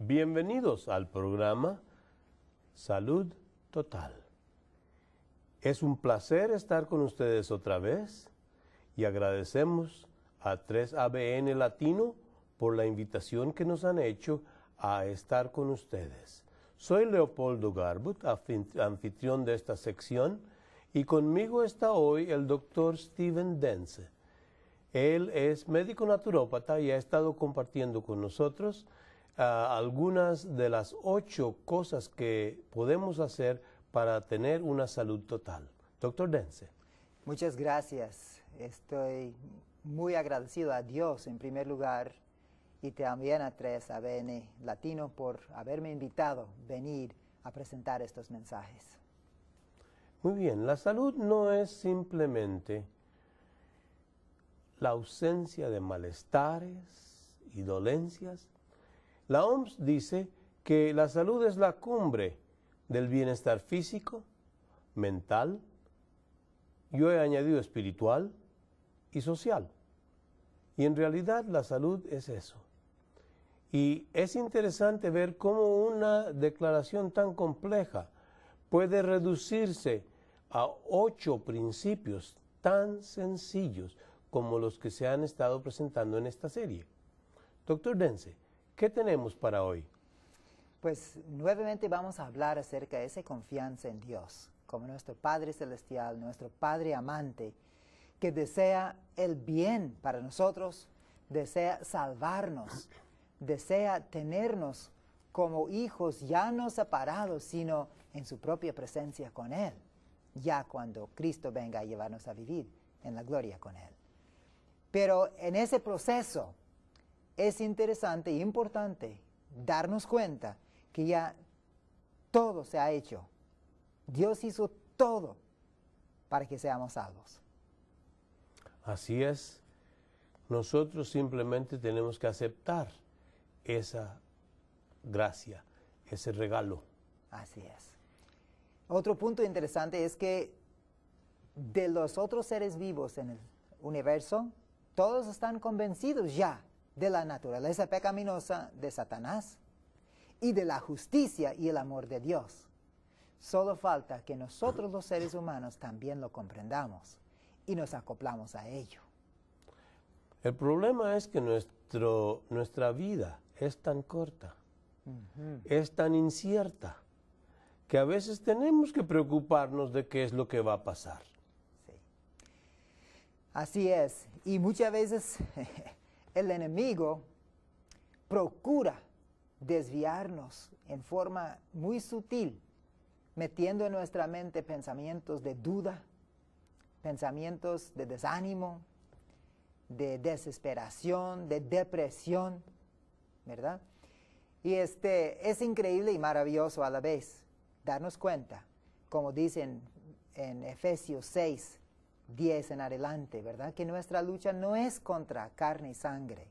Bienvenidos al programa Salud Total. Es un placer estar con ustedes otra vez y agradecemos a 3ABN Latino por la invitación que nos han hecho a estar con ustedes. Soy Leopoldo Garbut, anfitrión de esta sección, y conmigo está hoy el doctor Steven Dentze. Él es médico naturópata y ha estado compartiendo con nosotros algunas de las 8 cosas que podemos hacer para tener una salud total. Doctor Dentze. Muchas gracias. Estoy muy agradecido a Dios en primer lugar y también a 3ABN Latino por haberme invitado a venir a presentar estos mensajes. Muy bien, la salud no es simplemente la ausencia de malestares y dolencias. La OMS dice que la salud es la cumbre del bienestar físico, mental, yo he añadido espiritual y social. Y en realidad la salud es eso. Y es interesante ver cómo una declaración tan compleja puede reducirse a 8 principios tan sencillos como los que se han estado presentando en esta serie. Doctor Dentze, ¿qué tenemos para hoy? Pues nuevamente vamos a hablar acerca de esa confianza en Dios, como nuestro Padre Celestial, nuestro Padre amante, que desea el bien para nosotros, desea salvarnos, desea tenernos como hijos ya no separados, sino en su propia presencia con Él, ya cuando Cristo venga a llevarnos a vivir en la gloria con Él. Pero en ese proceso es interesante e importante darnos cuenta que ya todo se ha hecho. Dios hizo todo para que seamos salvos. Así es. Nosotros simplemente tenemos que aceptar esa gracia, ese regalo. Así es. Otro punto interesante es que de los otros seres vivos en el universo, todos están convencidos ya de la naturaleza pecaminosa de Satanás y de la justicia y el amor de Dios. Solo falta que nosotros los seres humanos también lo comprendamos y nos acoplamos a ello. El problema es que nuestra vida es tan corta, es tan incierta, que a veces tenemos que preocuparnos de qué es lo que va a pasar. Sí. Así es. Y muchas veces el enemigo procura desviarnos en forma muy sutil, metiendo en nuestra mente pensamientos de duda, pensamientos de desánimo, de desesperación, de depresión, ¿verdad? Y es increíble y maravilloso a la vez darnos cuenta, como dicen en Efesios 6, 10 en adelante, ¿verdad? Que nuestra lucha no es contra carne y sangre,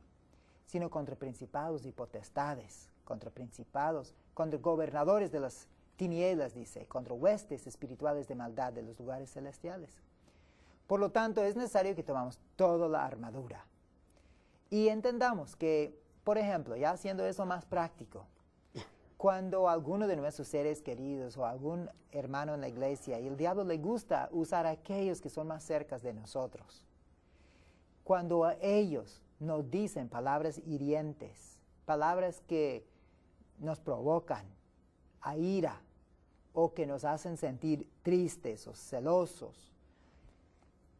sino contra principados y potestades, contra principados, contra gobernadores de las tinieblas, dice, contra huestes espirituales de maldad de los lugares celestiales. Por lo tanto, es necesario que tomamos toda la armadura y entendamos que, por ejemplo, ya haciendo eso más práctico, cuando alguno de nuestros seres queridos o algún hermano en la iglesia, y el diablo le gusta usar a aquellos que son más cerca de nosotros, cuando ellos nos dicen palabras hirientes, palabras que nos provocan a ira o que nos hacen sentir tristes o celosos,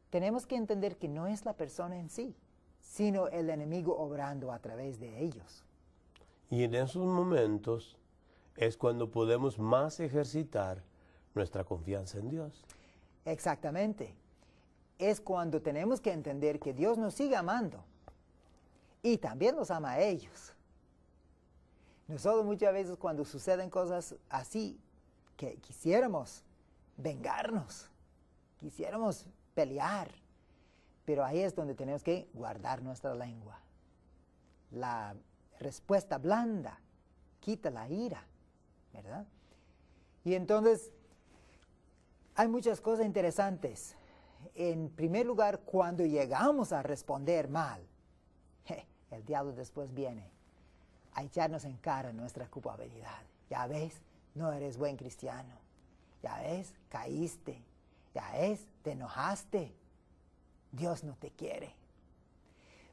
tenemos que entender que no es la persona en sí, sino el enemigo obrando a través de ellos. Y en esos momentos es cuando podemos más ejercitar nuestra confianza en Dios. Exactamente. Es cuando tenemos que entender que Dios nos sigue amando y también los ama a ellos. Nosotros muchas veces cuando suceden cosas así, que quisiéramos vengarnos, quisiéramos pelear, pero ahí es donde tenemos que guardar nuestra lengua. La respuesta blanda quita la ira, ¿verdad? Y entonces hay muchas cosas interesantes. En primer lugar, cuando llegamos a responder mal, el diablo después viene a echarnos en cara nuestra culpabilidad. Ya ves, no eres buen cristiano. Ya ves, caíste. Ya ves, te enojaste. Dios no te quiere.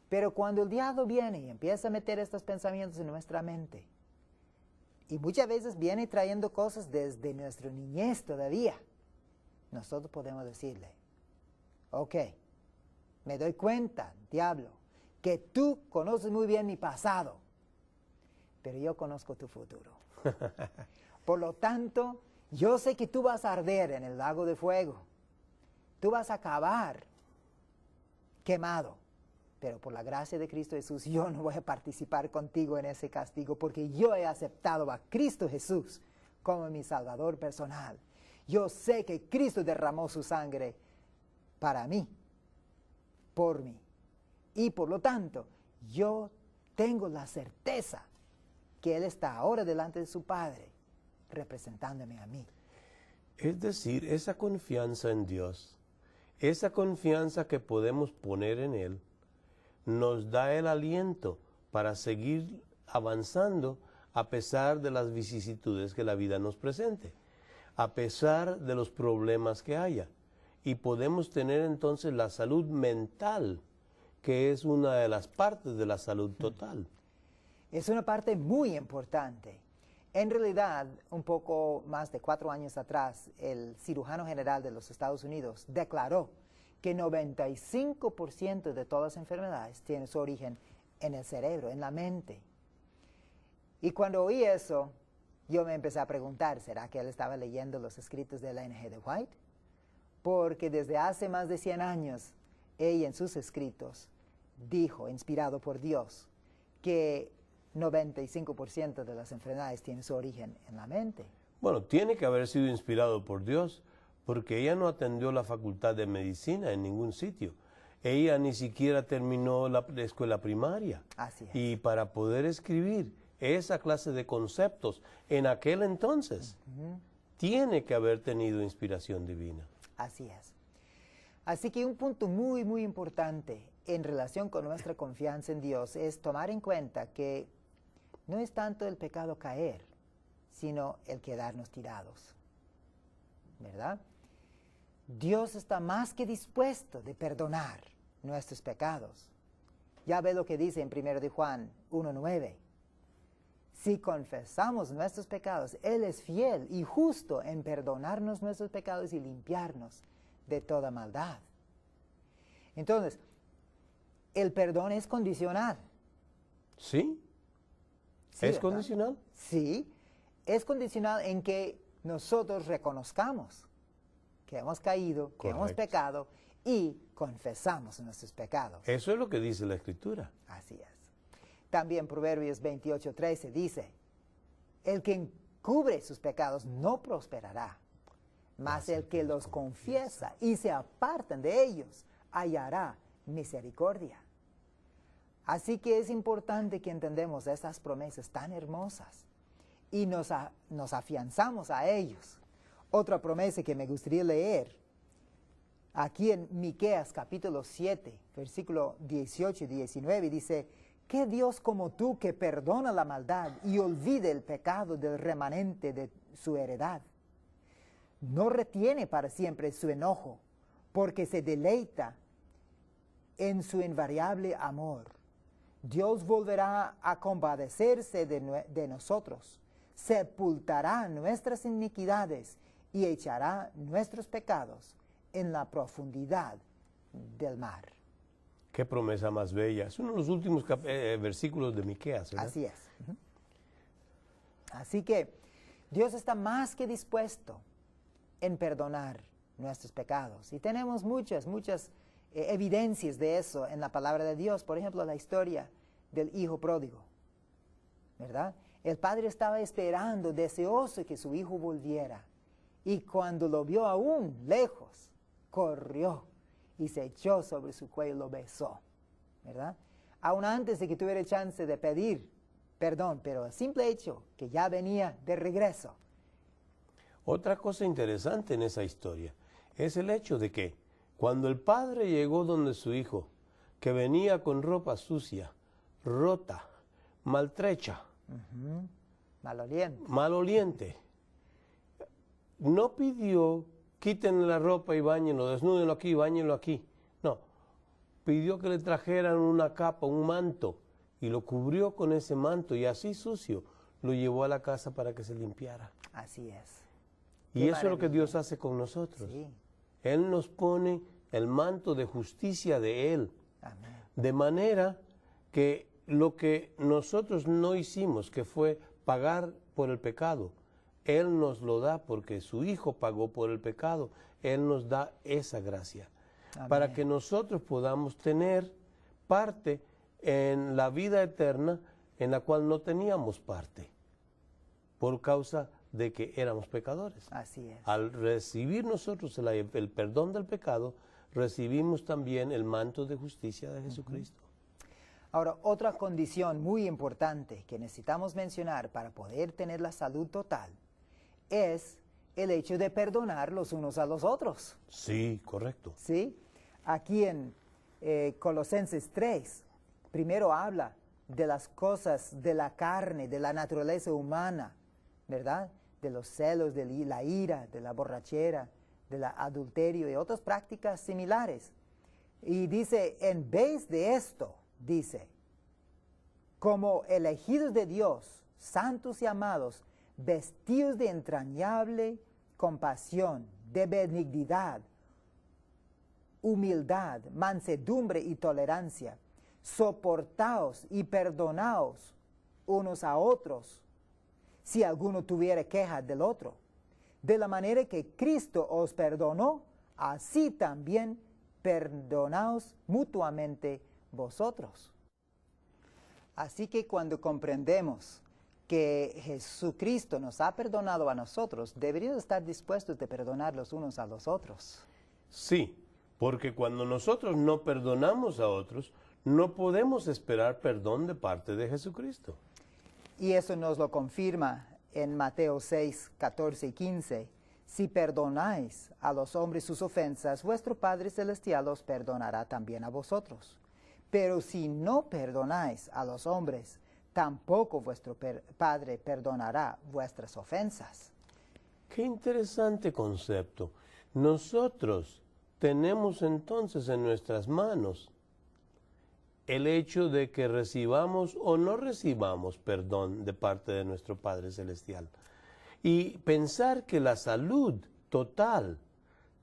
Pero cuando el diablo viene y empieza a meter estos pensamientos en nuestra mente, y muchas veces viene trayendo cosas desde nuestra niñez todavía, nosotros podemos decirle, ok, me doy cuenta, diablo, que tú conoces muy bien mi pasado, pero yo conozco tu futuro. Por lo tanto, yo sé que tú vas a arder en el lago de fuego. Tú vas a acabar quemado. Pero por la gracia de Cristo Jesús, yo no voy a participar contigo en ese castigo porque yo he aceptado a Cristo Jesús como mi Salvador personal. Yo sé que Cristo derramó su sangre para mí, por mí. Y por lo tanto, yo tengo la certeza que Él está ahora delante de su Padre, representándome a mí. Es decir, esa confianza en Dios, esa confianza que podemos poner en Él, nos da el aliento para seguir avanzando a pesar de las vicisitudes que la vida nos presente, a pesar de los problemas que haya. Y podemos tener entonces la salud mental, que es una de las partes de la salud total. Es una parte muy importante. En realidad, un poco más de 4 años atrás, el cirujano general de los Estados Unidos declaró que 95% de todas las enfermedades tienen su origen en el cerebro, en la mente. Y cuando oí eso, yo me empecé a preguntar, ¿será que él estaba leyendo los escritos de Ellen G. White? Porque desde hace más de 100 años, ella en sus escritos dijo, inspirado por Dios, que 95% de las enfermedades tienen su origen en la mente. Bueno, tiene que haber sido inspirado por Dios, porque ella no atendió la facultad de medicina en ningún sitio. Ella ni siquiera terminó la escuela primaria. Así es. Y para poder escribir esa clase de conceptos en aquel entonces, tiene que haber tenido inspiración divina. Así es. Así que un punto muy, muy importante en relación con nuestra confianza en Dios es tomar en cuenta que no es tanto el pecado caer, sino el quedarnos tirados. ¿Verdad? Dios está más que dispuesto de perdonar nuestros pecados. Ya ve lo que dice en 1 de Juan 1:9. Si confesamos nuestros pecados, Él es fiel y justo en perdonarnos nuestros pecados y limpiarnos de toda maldad. Entonces, el perdón es condicional. ¿Sí? Sí, ¿Es ¿verdad? condicional? Sí, es condicional en que nosotros reconozcamos que hemos caído, que hemos Correcto. pecado y confesamos nuestros pecados. Eso es lo que dice la Escritura. Así es. También Proverbios 28:13 dice, el que encubre sus pecados no prosperará, mas el que los confiesa y se apartan de ellos hallará misericordia. Así que es importante que entendamos estas promesas tan hermosas y nos afianzamos a ellos. Otra promesa que me gustaría leer, aquí en Miqueas capítulo 7, versículo 18 y 19, dice, ¿qué Dios como tú que perdona la maldad y olvide el pecado del remanente de su heredad? No retiene para siempre su enojo, porque se deleita en su invariable amor. Dios volverá a compadecerse de nosotros, sepultará nuestras iniquidades y echará nuestros pecados en la profundidad del mar. Qué promesa más bella. Es uno de los últimos versículos de Miqueas, ¿verdad? Así es. Así que Dios está más que dispuesto en perdonar nuestros pecados. Y tenemos muchas evidencias de eso en la palabra de Dios. Por ejemplo, la historia del hijo pródigo, ¿verdad? El padre estaba esperando, deseoso que su hijo volviera. Y cuando lo vio aún lejos, corrió y se echó sobre su cuello y lo besó, ¿verdad? Aún antes de que tuviera chance de pedir perdón, pero el simple hecho que ya venía de regreso. Otra cosa interesante en esa historia es el hecho de que cuando el padre llegó donde su hijo, que venía con ropa sucia, rota, maltrecha, Maloliente. maloliente. No pidió, quítenle la ropa y báñenlo, desnúdenlo aquí, báñenlo aquí. No, pidió que le trajeran una capa, un manto, y lo cubrió con ese manto, y así sucio, lo llevó a la casa para que se limpiara. Así es. Y Qué eso es lo que maravilla. Dios hace con nosotros. Sí. Él nos pone el manto de justicia de Él, Amén. de manera que lo que nosotros no hicimos, que fue pagar por el pecado, Él nos lo da porque su Hijo pagó por el pecado. Él nos da esa gracia para Amén. que nosotros podamos tener parte en la vida eterna en la cual no teníamos parte por causa de que éramos pecadores. Así es. Al recibir nosotros el perdón del pecado, recibimos también el manto de justicia de Jesucristo. Ahora, otra condición muy importante que necesitamos mencionar para poder tener la salud total es el hecho de perdonar los unos a los otros. Sí, correcto. ¿Sí? Aquí en Colosenses 3, primero habla de las cosas de la carne, de la naturaleza humana, ¿verdad? De los celos, de la ira, de la borrachera, del adulterio y otras prácticas similares. Y dice, en vez de esto, dice, como elegidos de Dios, santos y amados, vestidos de entrañable compasión, de benignidad, humildad, mansedumbre y tolerancia, soportaos y perdonaos unos a otros, si alguno tuviera queja del otro. De la manera que Cristo os perdonó, así también perdonaos mutuamente vosotros. Así que cuando comprendemos que Jesucristo nos ha perdonado a nosotros, deberíamos estar dispuestos de perdonar los unos a los otros. Sí, porque cuando nosotros no perdonamos a otros, no podemos esperar perdón de parte de Jesucristo. Y eso nos lo confirma en Mateo 6, 14 y 15. Si perdonáis a los hombres sus ofensas, vuestro Padre Celestial os perdonará también a vosotros. Pero si no perdonáis a los hombres, tampoco vuestro Padre perdonará vuestras ofensas. Qué interesante concepto. Nosotros tenemos entonces en nuestras manos el hecho de que recibamos o no recibamos perdón de parte de nuestro Padre Celestial. Y pensar que la salud total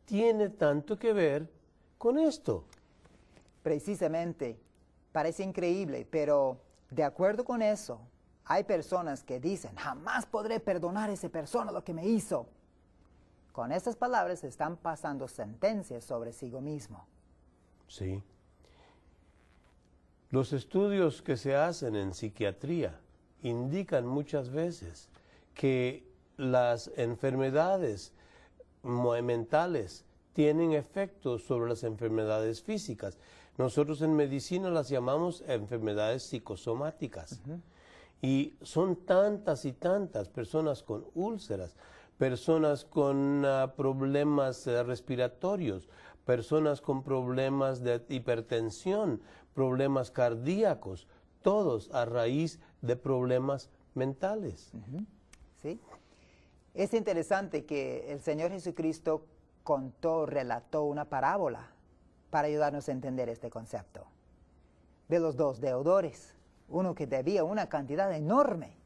tiene tanto que ver con esto. Precisamente, parece increíble, pero de acuerdo con eso, hay personas que dicen, jamás podré perdonar a esa persona lo que me hizo. Con esas palabras están pasando sentencias sobre sí mismo. Sí. Los estudios que se hacen en psiquiatría indican muchas veces que las enfermedades mentales tienen efectos sobre las enfermedades físicas. Nosotros en medicina las llamamos enfermedades psicosomáticas. Y son tantas y tantas personas con úlceras, personas con problemas respiratorios, personas con problemas de hipertensión, problemas cardíacos, todos a raíz de problemas mentales. ¿Sí? Es interesante que el Señor Jesucristo relató una parábola para ayudarnos a entender este concepto. De los dos deudores, uno que debía una cantidad enorme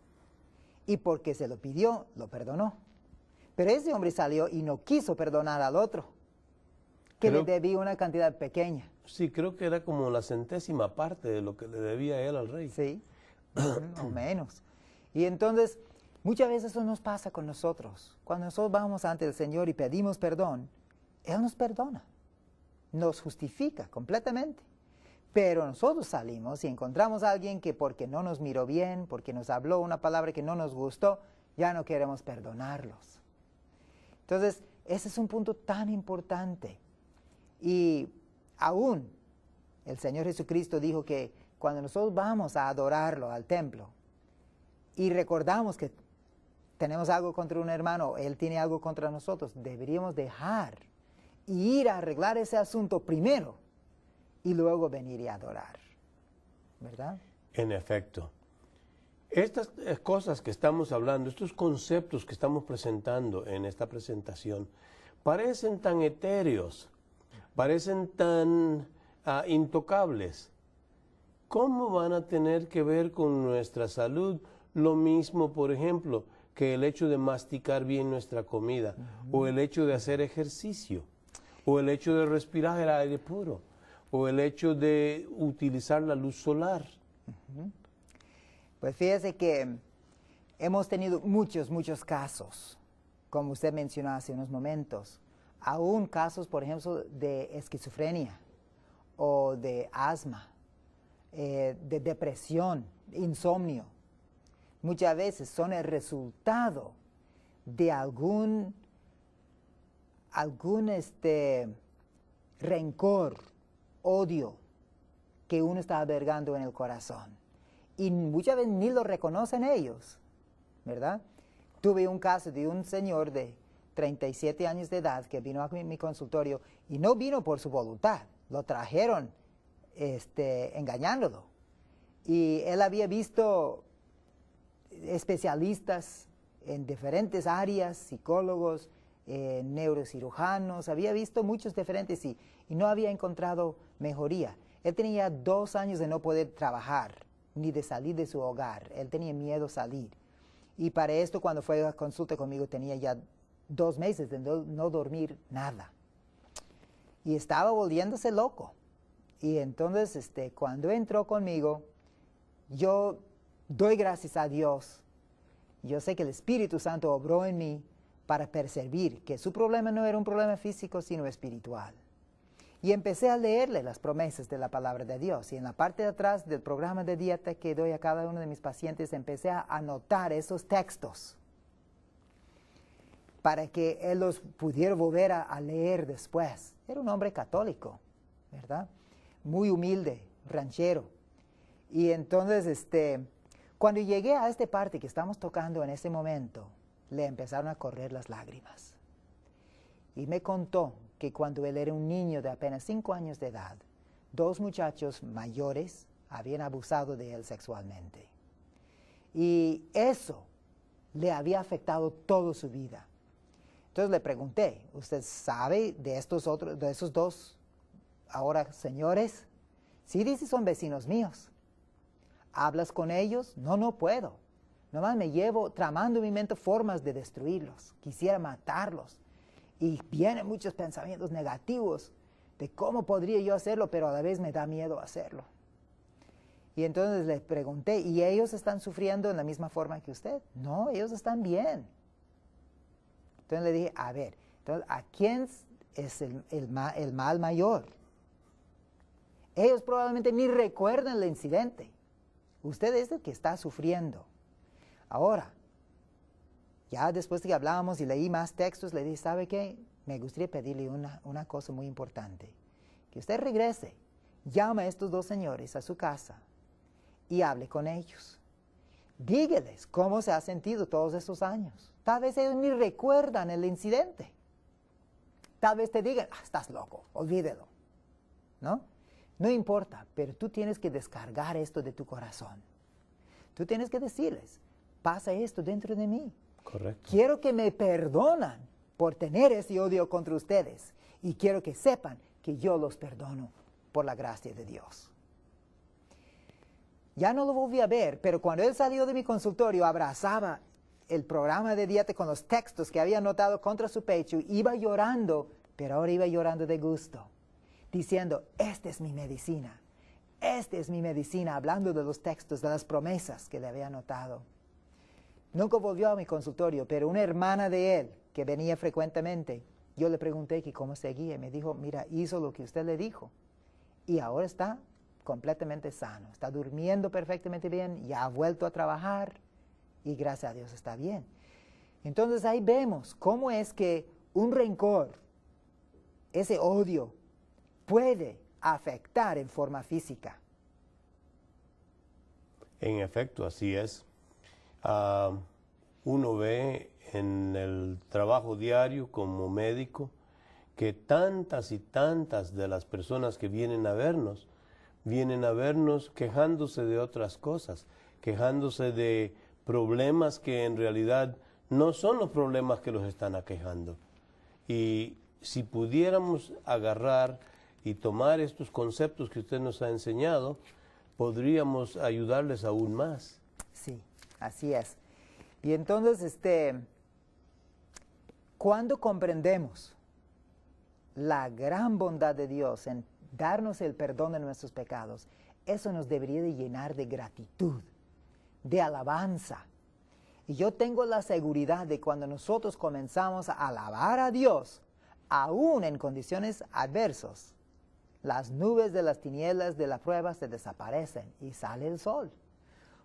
y porque se lo pidió, lo perdonó. Pero ese hombre salió y no quiso perdonar al otro, que le debía una cantidad pequeña. Sí, creo que era como la centésima parte de lo que le debía él al rey. Sí, o menos. Y entonces, muchas veces eso nos pasa con nosotros. Cuando nosotros vamos ante el Señor y pedimos perdón, Él nos perdona, nos justifica completamente. Pero nosotros salimos y encontramos a alguien que porque no nos miró bien, porque nos habló una palabra que no nos gustó, ya no queremos perdonarlos. Entonces, ese es un punto tan importante. Y aún el Señor Jesucristo dijo que cuando nosotros vamos a adorarlo al templo y recordamos que tenemos algo contra un hermano, él tiene algo contra nosotros, deberíamos dejar y ir a arreglar ese asunto primero y luego venir y adorar, ¿verdad? En efecto, Estas cosas que estamos hablando, estos conceptos que estamos presentando en esta presentación, parecen tan etéreos, parecen tan intocables. ¿Cómo van a tener que ver con nuestra salud? Lo mismo, por ejemplo, que el hecho de masticar bien nuestra comida, o el hecho de hacer ejercicio, o el hecho de respirar el aire puro, o el hecho de utilizar la luz solar. Pues fíjese que hemos tenido muchos casos, como usted mencionó hace unos momentos, aún casos, por ejemplo, de esquizofrenia o de asma, de depresión, insomnio. Muchas veces son el resultado de algún rencor, odio que uno está albergando en el corazón. Y muchas veces ni lo reconocen ellos, ¿verdad? Tuve un caso de un señor de 37 años de edad que vino a mi consultorio y no vino por su voluntad, lo trajeron engañándolo. Y él había visto especialistas en diferentes áreas, psicólogos, neurocirujanos, había visto muchos diferentes y no había encontrado mejoría. Él tenía 2 años de no poder trabajar, ni de salir de su hogar. Él tenía miedo a salir. Y para esto, cuando fue a consulta conmigo, tenía ya 2 meses de no dormir nada. Y estaba volviéndose loco. Y entonces, cuando entró conmigo, yo doy gracias a Dios. Yo sé que el Espíritu Santo obró en mí para perseverar, que su problema no era un problema físico, sino espiritual. Y empecé a leerle las promesas de la palabra de Dios. Y en la parte de atrás del programa de dieta que doy a cada uno de mis pacientes, empecé a anotar esos textos para que él los pudiera volver a leer después. Era un hombre católico, ¿verdad? Muy humilde, ranchero. Y entonces, cuando llegué a esta parte que estamos tocando en este momento, le empezaron a correr las lágrimas. Y me contó que cuando él era un niño de apenas 5 años de edad, 2 muchachos mayores habían abusado de él sexualmente. Y eso le había afectado toda su vida. Entonces le pregunté, ¿usted sabe de esos 2 ahora señores? Sí, dice, son vecinos míos. ¿Hablas con ellos? No puedo. Nomás me llevo tramando en mi mente formas de destruirlos. Quisiera matarlos. Y vienen muchos pensamientos negativos de cómo podría yo hacerlo, pero a la vez me da miedo hacerlo. Y entonces les pregunté, ¿y ellos están sufriendo en la misma forma que usted? No, ellos están bien. Entonces le dije, a ver, entonces, ¿a quién es el mal mayor? Ellos probablemente ni recuerdan el incidente. Usted es el que está sufriendo. Ahora, ya después de que hablábamos y leí más textos, le dije, ¿sabe qué? Me gustaría pedirle una cosa muy importante. Que usted regrese, llame a estos 2 señores a su casa y hable con ellos. Dígales cómo se ha sentido todos esos años. Tal vez ellos ni recuerdan el incidente. Tal vez te digan, estás loco, olvídelo. ¿No? No importa, pero tú tienes que descargar esto de tu corazón. Tú tienes que decirles, pasa esto dentro de mí. Correcto. Quiero que me perdonan por tener ese odio contra ustedes y quiero que sepan que yo los perdono por la gracia de Dios. Ya no lo volví a ver, pero cuando él salió de mi consultorio abrazaba el programa de dieta con los textos que había anotado contra su pecho, iba llorando, pero ahora iba llorando de gusto, diciendo, esta es mi medicina, hablando de los textos, de las promesas que le había anotado. Nunca volvió a mi consultorio, pero una hermana de él, que venía frecuentemente, yo le pregunté que cómo seguía y me dijo, mira, hizo lo que usted le dijo y ahora está completamente sano, está durmiendo perfectamente bien, ya ha vuelto a trabajar y gracias a Dios está bien. Entonces ahí vemos cómo es que un rencor, ese odio, puede afectar en forma física. En efecto, así es. Uno ve en el trabajo diario como médico que tantas y tantas de las personas que vienen a vernos quejándose de otras cosas, quejándose de problemas que en realidad no son los problemas que los están aquejando. Y si pudiéramos agarrar y tomar estos conceptos que usted nos ha enseñado, podríamos ayudarles aún más. Sí, así es. Y entonces, cuando comprendemos la gran bondad de Dios en darnos el perdón de nuestros pecados, eso nos debería de llenar de gratitud, de alabanza. Y yo tengo la seguridad de cuando nosotros comenzamos a alabar a Dios, aún en condiciones adversas, las nubes de las tinieblas de la prueba se desaparecen y sale el sol.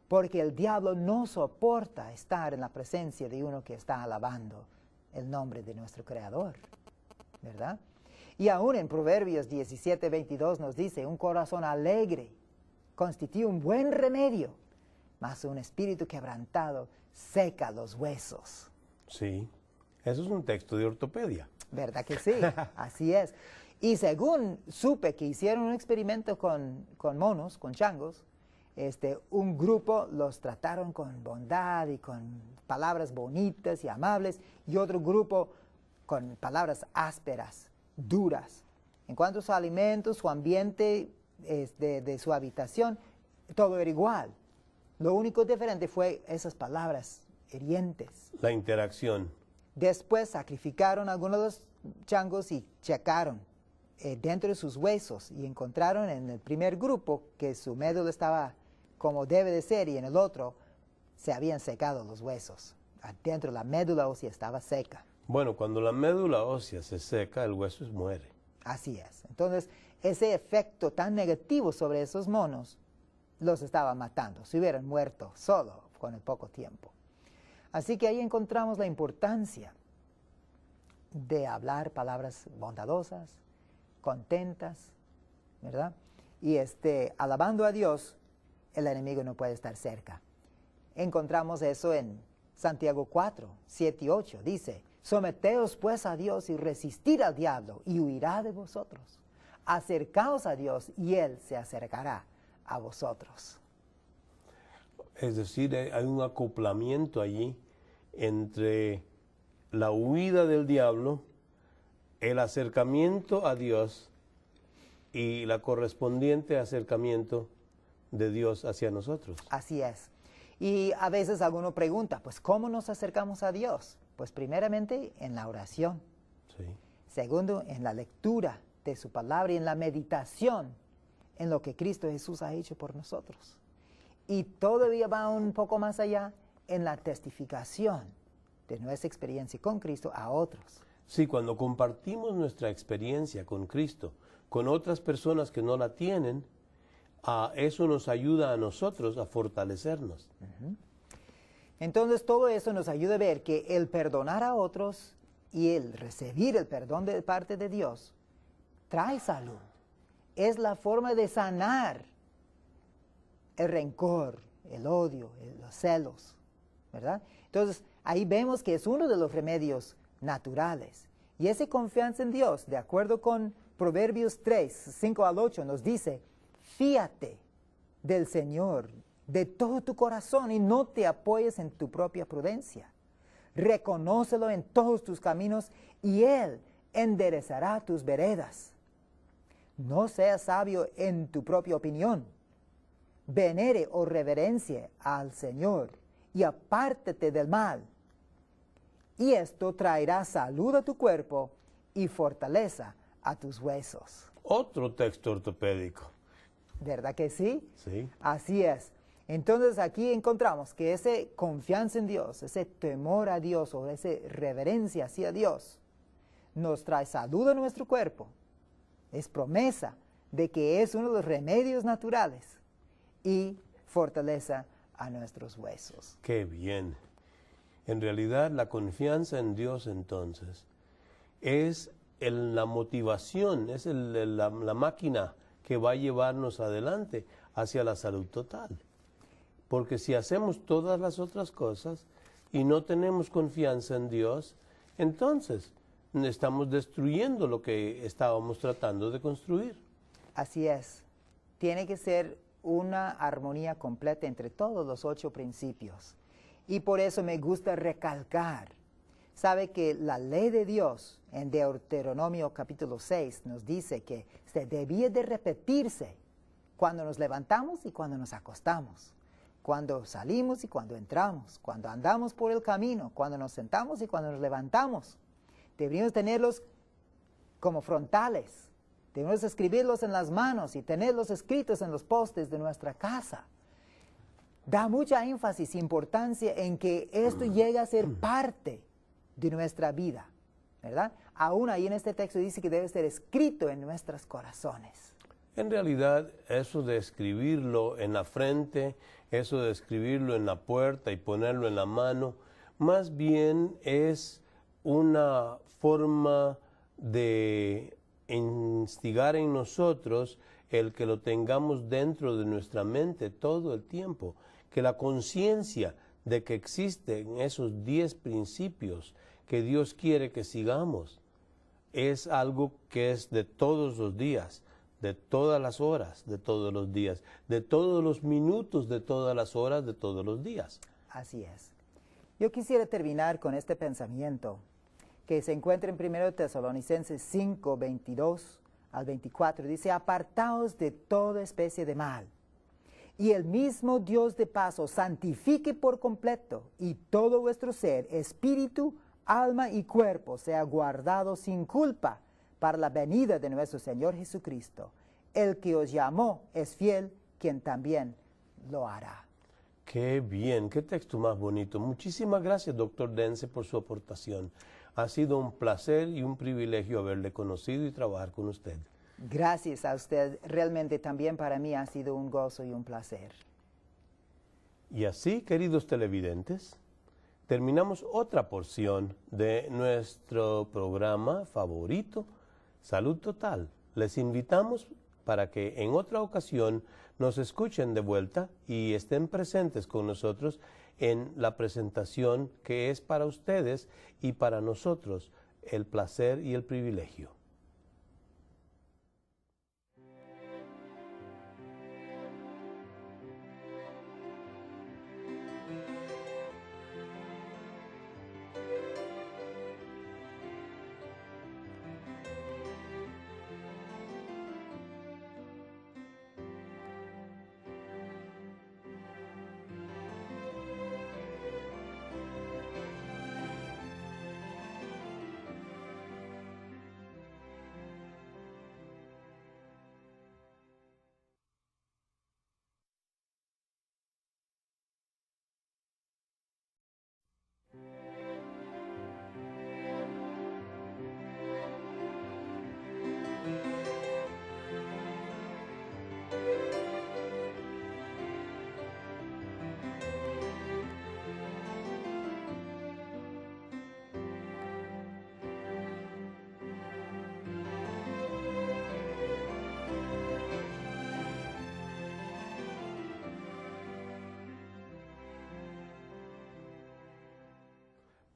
Porque el diablo no soporta estar en la presencia de uno que está alabando el nombre de nuestro Creador, ¿verdad? Y aún en Proverbios 17:22 nos dice, un corazón alegre constituye un buen remedio, mas un espíritu quebrantado seca los huesos. Sí, eso es un texto de ortopedia. ¿Verdad que sí? Así es. Y según supe que hicieron un experimento con monos, con changos, un grupo los trataron con bondad y con palabras bonitas y amables, y otro grupo con palabras ásperas, duras. En cuanto a su alimento, su ambiente de su habitación, todo era igual. Lo único diferente fue esas palabras hirientes. La interacción. Después sacrificaron a algunos de los changos y checaron dentro de sus huesos y encontraron en el primer grupo que su médula estaba como debe de ser y en el otro se habían secado los huesos. Adentro la médula ósea estaba seca. Bueno, cuando la médula ósea se seca, el hueso muere. Así es. Entonces, ese efecto tan negativo sobre esos monos los estaba matando. Se hubieran muerto solo con el poco tiempo. Así que ahí encontramos la importancia de hablar palabras bondadosas, contentas, ¿verdad? Y alabando a Dios, el enemigo no puede estar cerca. Encontramos eso en Santiago 4, 7 y 8. Dice, someteos pues a Dios y resistid al diablo y huirá de vosotros. Acercaos a Dios y Él se acercará a vosotros. Es decir, hay un acoplamiento allí entre la huida del diablo, el acercamiento a Dios y la correspondiente acercamiento de Dios hacia nosotros. Así es. Y a veces alguno pregunta, pues, ¿cómo nos acercamos a Dios? Pues primeramente en la oración. Sí. Segundo, en la lectura de su palabra y en la meditación en lo que Cristo Jesús ha hecho por nosotros. Y todavía va un poco más allá en la testificación de nuestra experiencia con Cristo a otros. Sí, cuando compartimos nuestra experiencia con Cristo con otras personas que no la tienen, eso nos ayuda a nosotros a fortalecernos. Entonces todo eso nos ayuda a ver que el perdonar a otros y el recibir el perdón de parte de Dios trae salud. Es la forma de sanar el rencor, el odio, los celos, ¿verdad? Entonces ahí vemos que es uno de los remedios naturales. Y esa confianza en Dios, de acuerdo con Proverbios 3, 5 al 8, nos dice, fíate del Señor de todo tu corazón y no te apoyes en tu propia prudencia. Reconócelo en todos tus caminos y Él enderezará tus veredas. No seas sabio en tu propia opinión. Venere o reverencia al Señor y apártate del mal. Y esto traerá salud a tu cuerpo y fortaleza a tus huesos. Otro texto ortopédico. ¿Verdad que sí? Sí. Así es. Entonces aquí encontramos que esa confianza en Dios, ese temor a Dios o esa reverencia hacia Dios nos trae salud a nuestro cuerpo. Es promesa de que es uno de los remedios naturales y fortaleza a nuestros huesos. Qué bien. En realidad la confianza en Dios entonces es la motivación, es la máquina que va a llevarnos adelante hacia la salud total. Porque si hacemos todas las otras cosas y no tenemos confianza en Dios, entonces estamos destruyendo lo que estábamos tratando de construir. Así es. Tiene que ser una armonía completa entre todos los 8 principios. Y por eso me gusta recalcar. Sabe que la ley de Dios en Deuteronomio capítulo 6 nos dice que se debía de repetirse cuando nos levantamos y cuando nos acostamos, cuando salimos y cuando entramos, cuando andamos por el camino, cuando nos sentamos y cuando nos levantamos. Deberíamos tenerlos como frontales. Debemos escribirlos en las manos y tenerlos escritos en los postes de nuestra casa. Da mucha énfasis e importancia en que esto llegue a ser parte de nuestra vida, ¿verdad? Aún ahí en este texto dice que debe ser escrito en nuestros corazones. En realidad, eso de escribirlo en la frente, eso de escribirlo en la puerta y ponerlo en la mano, más bien es una forma de instigar en nosotros el que lo tengamos dentro de nuestra mente todo el tiempo, que la conciencia de que existen esos 10 principios que Dios quiere que sigamos es algo que es de todos los días, de todas las horas, de todos los días, de todos los minutos, de todas las horas, de todos los días. Así es. Yo quisiera terminar con este pensamiento que se encuentra en 1 Tesalonicenses 5, 22 al 24. Dice, apartaos de toda especie de mal, y el mismo Dios de paz os santifique por completo, y todo vuestro ser, espíritu, alma y cuerpo sea guardado sin culpa para la venida de nuestro Señor Jesucristo. El que os llamó es fiel, quien también lo hará. Qué bien, qué texto más bonito. Muchísimas gracias, doctor Dence, por su aportación. Ha sido un placer y un privilegio haberle conocido y trabajar con usted. Gracias a usted. Realmente también para mí ha sido un gozo y un placer. Y así, queridos televidentes, terminamos otra porción de nuestro programa favorito, Salud Total. Les invitamos para que en otra ocasión nos escuchen de vuelta y estén presentes con nosotros en la presentación que es para ustedes y para nosotros el placer y el privilegio.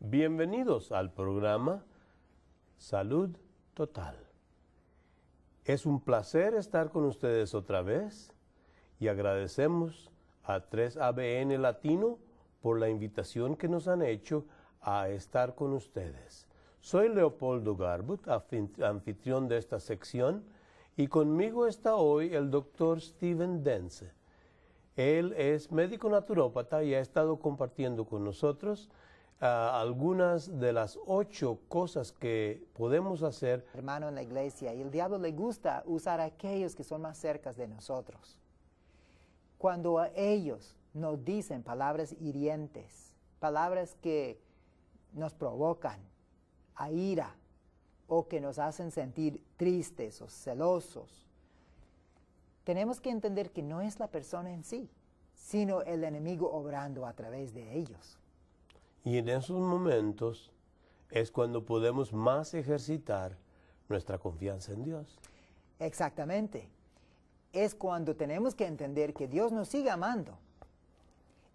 Bienvenidos al programa Salud Total. Es un placer estar con ustedes otra vez y agradecemos a 3ABN Latino por la invitación que nos han hecho a estar con ustedes. Soy Leopoldo Garbut, anfitrión de esta sección, y conmigo está hoy el doctor Steven Dence. Él es médico naturópata y ha estado compartiendo con nosotros algunas de las 8 cosas que podemos hacer. Hermano en la iglesia, y el diablo le gusta usar a aquellos que son más cerca de nosotros. Cuando a ellos nos dicen palabras hirientes, palabras que nos provocan a ira o que nos hacen sentir tristes o celosos, tenemos que entender que no es la persona en sí, sino el enemigo obrando a través de ellos. Y en esos momentos es cuando podemos más ejercitar nuestra confianza en Dios. Exactamente. Es cuando tenemos que entender que Dios nos sigue amando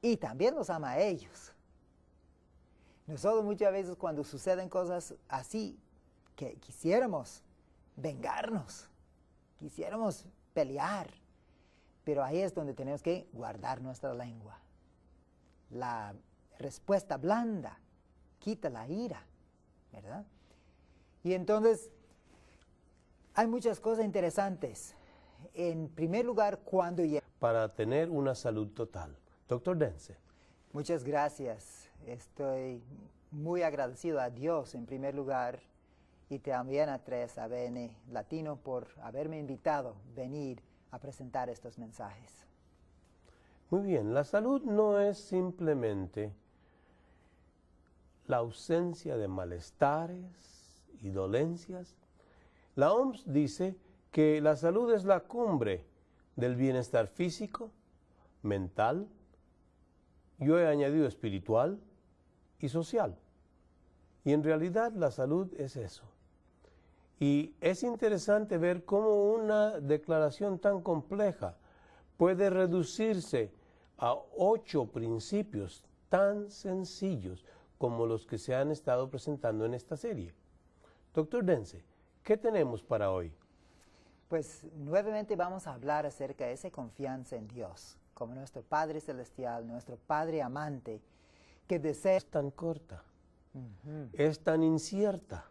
y también los ama a ellos. Nosotros muchas veces cuando suceden cosas así, que quisiéramos vengarnos, quisiéramos pelear, pero ahí es donde tenemos que guardar nuestra lengua. La respuesta blanda quita la ira, ¿verdad? Y entonces, hay muchas cosas interesantes. En primer lugar, cuando para tener una salud total. Doctor Dense. Muchas gracias. Estoy muy agradecido a Dios en primer lugar y también a 3ABN Latino por haberme invitado a venir a presentar estos mensajes. Muy bien, la salud no es simplemente la ausencia de malestares y dolencias. La OMS dice que la salud es la cumbre del bienestar físico, mental, yo he añadido espiritual y social. Y en realidad la salud es eso. Y es interesante ver cómo una declaración tan compleja puede reducirse a 8 principios tan sencillos como los que se han estado presentando en esta serie. Doctor Dense, ¿qué tenemos para hoy? Pues nuevamente vamos a hablar acerca de esa confianza en Dios, como nuestro Padre Celestial, nuestro Padre amante, que desea... Es tan corta, es tan incierta,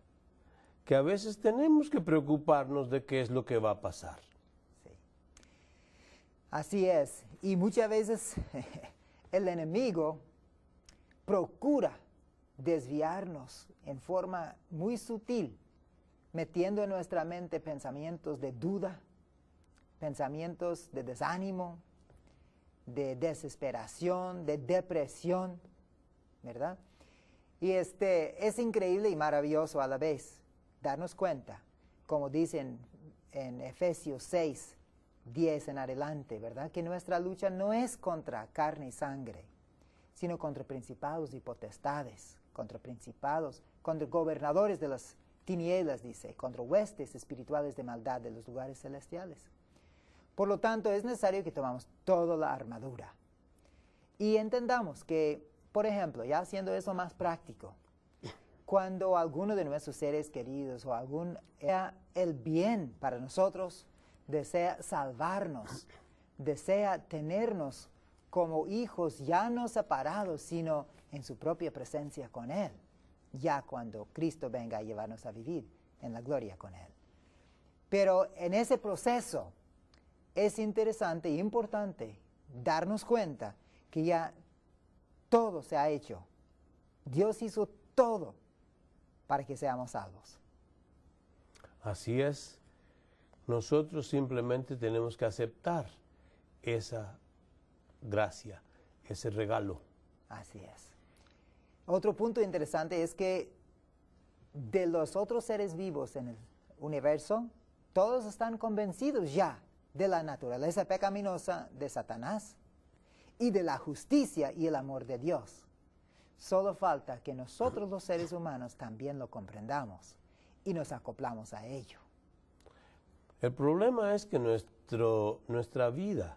que a veces tenemos que preocuparnos de qué es lo que va a pasar. Sí. Así es, y muchas veces el enemigo procura desviarnos en forma muy sutil, metiendo en nuestra mente pensamientos de duda, pensamientos de desánimo, de desesperación, de depresión, ¿verdad? Y es increíble y maravilloso a la vez darnos cuenta, como dicen en Efesios 6, 10 en adelante, ¿verdad? Que nuestra lucha no es contra carne y sangre, sino contra principados y potestades, contra principados, contra gobernadores de las tinieblas, dice, contra huestes espirituales de maldad de los lugares celestiales. Por lo tanto, es necesario que tomamos toda la armadura y entendamos que, por ejemplo, ya haciendo eso más práctico, cuando alguno de nuestros seres queridos o algún desea el bien para nosotros, desea salvarnos, desea tenernos como hijos ya no separados, sino en su propia presencia con Él, ya cuando Cristo venga a llevarnos a vivir en la gloria con Él. Pero en ese proceso es interesante e importante darnos cuenta que ya todo se ha hecho. Dios hizo todo para que seamos salvos. Así es. Nosotros simplemente tenemos que aceptar esa gracia, ese regalo. Así es. Otro punto interesante es que de los otros seres vivos en el universo, todos están convencidos ya de la naturaleza pecaminosa de Satanás y de la justicia y el amor de Dios. Solo falta que nosotros los seres humanos también lo comprendamos y nos acoplamos a ello. El problema es que nuestra vida